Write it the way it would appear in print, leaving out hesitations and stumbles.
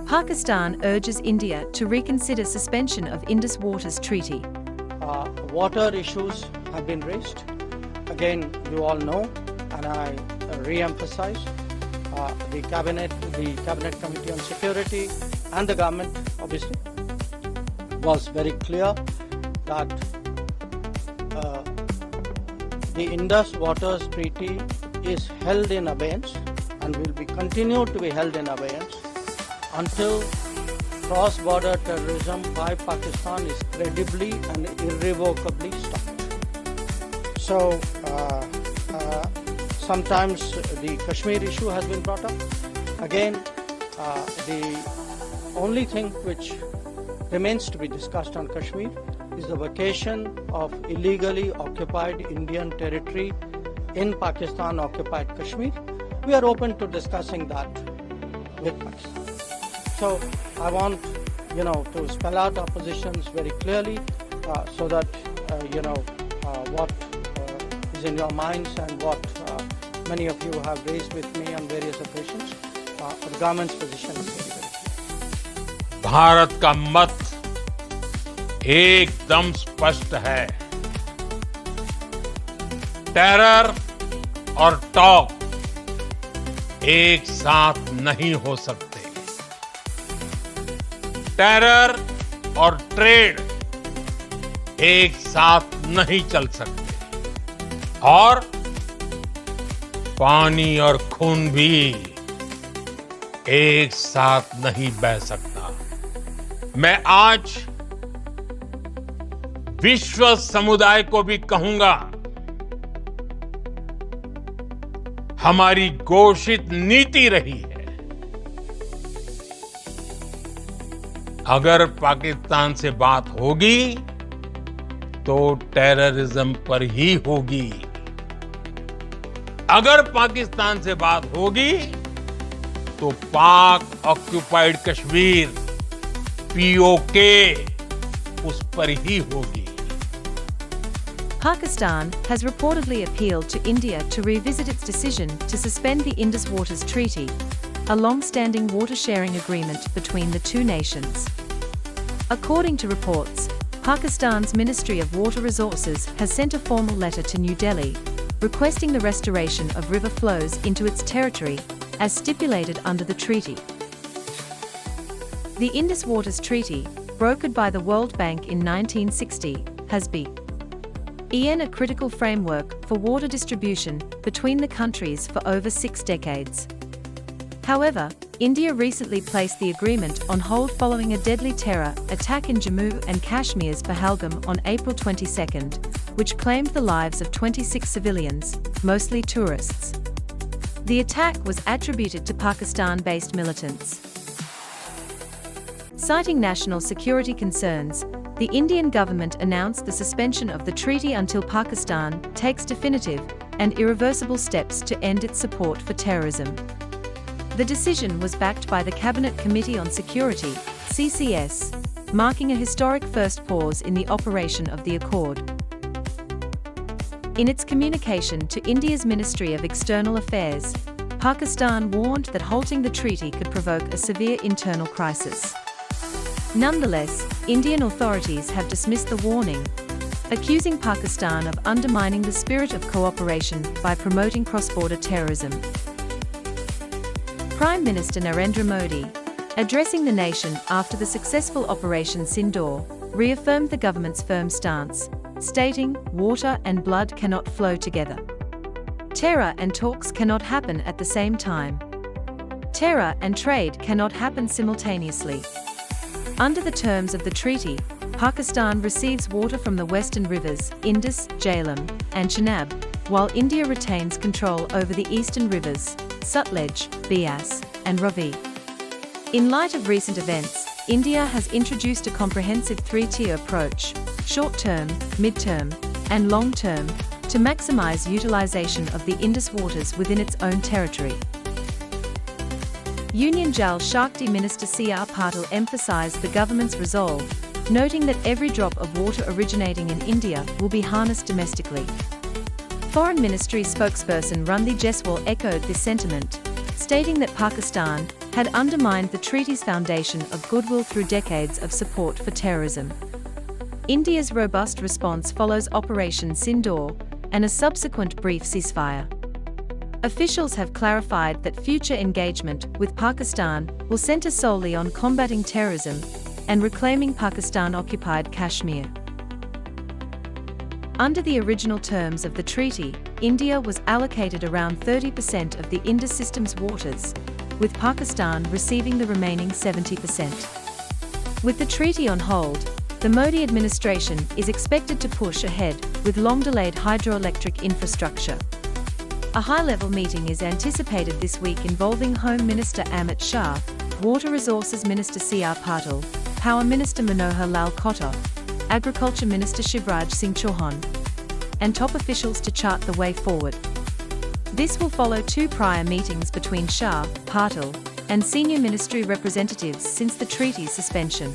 Pakistan urges India to reconsider suspension of Indus Waters Treaty. Water issues have been raised. Again, you all know, and I re-emphasize, the Cabinet Committee on Security and the government, obviously, was very clear that the Indus Waters Treaty is held in abeyance and will be continued to be held in abeyance until cross-border terrorism by Pakistan is credibly and irrevocably stopped. So, sometimes the Kashmir issue has been brought up. Again, the only thing which remains to be discussed on Kashmir is the vacation of illegally occupied Indian territory in Pakistan-occupied Kashmir. We are open to discussing that with Pakistan. So I want, to spell out our positions very clearly so that, what is in your minds and what many of you have raised with me on various occasions. The government's position is very, very clear. Bharat का मत एकदम स्पष्ट है। Terror और talk एक साथ नहीं हो सकते। टेरर और ट्रेड एक साथ नहीं चल सकते और पानी और खून भी एक साथ नहीं बह सकता। मैं आज विश्व समुदाय को भी कहूंगा, हमारी घोषित नीति रही है, अगर पाकिस्तान से बात होगी तो टेररिज्म पर ही होगी। अगर पाकिस्तान से बात होगी तो पाक ऑक्युपाइड कश्मीर पीओके उस पर ही होगी। Pakistan has reportedly appealed to India to revisit its decision to suspend the Indus Waters Treaty, a long-standing water-sharing agreement between the two nations. According to reports, Pakistan's Ministry of Water Resources has sent a formal letter to New Delhi, requesting the restoration of river flows into its territory, as stipulated under the treaty. The Indus Waters Treaty, brokered by the World Bank in 1960, has been a critical framework for water distribution between the countries for over 6 decades. However, India recently placed the agreement on hold following a deadly terror attack in Jammu and Kashmir's Pahalgam on April 22, which claimed the lives of 26 civilians, mostly tourists. The attack was attributed to Pakistan-based militants. Citing national security concerns, the Indian government announced the suspension of the treaty until Pakistan takes definitive and irreversible steps to end its support for terrorism. The decision was backed by the Cabinet Committee on Security, CCS, marking a historic first pause in the operation of the accord. In its communication to India's Ministry of External Affairs, Pakistan warned that halting the treaty could provoke a severe internal crisis. Nonetheless, Indian authorities have dismissed the warning, accusing Pakistan of undermining the spirit of cooperation by promoting cross-border terrorism. Prime Minister Narendra Modi, addressing the nation after the successful Operation Sindoor, reaffirmed the government's firm stance, stating, "Water and blood cannot flow together. Terror and talks cannot happen at the same time. Terror and trade cannot happen simultaneously." Under the terms of the treaty, Pakistan receives water from the western rivers Indus, Jhelum, and Chenab, while India retains control over the eastern rivers Sutlej, Beas, and Ravi. In light of recent events, India has introduced a comprehensive three-tier approach, short-term, mid-term, and long-term, to maximize utilization of the Indus waters within its own territory. Union Jal Shakti Minister C.R. Patil emphasized the government's resolve, noting that every drop of water originating in India will be harnessed domestically. Foreign Ministry spokesperson Randeep Jaiswal echoed this sentiment, stating that Pakistan had undermined the treaty's foundation of goodwill through decades of support for terrorism. India's robust response follows Operation Sindoor and a subsequent brief ceasefire. Officials have clarified that future engagement with Pakistan will center solely on combating terrorism and reclaiming Pakistan-occupied Kashmir. Under the original terms of the treaty, India was allocated around 30% of the Indus system's waters, with Pakistan receiving the remaining 70%. With the treaty on hold, the Modi administration is expected to push ahead with long-delayed hydroelectric infrastructure. A high-level meeting is anticipated this week involving Home Minister Amit Shah, Water Resources Minister C.R. Patil, Power Minister Manohar Lal Khattar, Agriculture Minister Shivraj Singh Chauhan, and top officials to chart the way forward. This will follow two prior meetings between Shah, Patil, and senior ministry representatives since the treaty's suspension.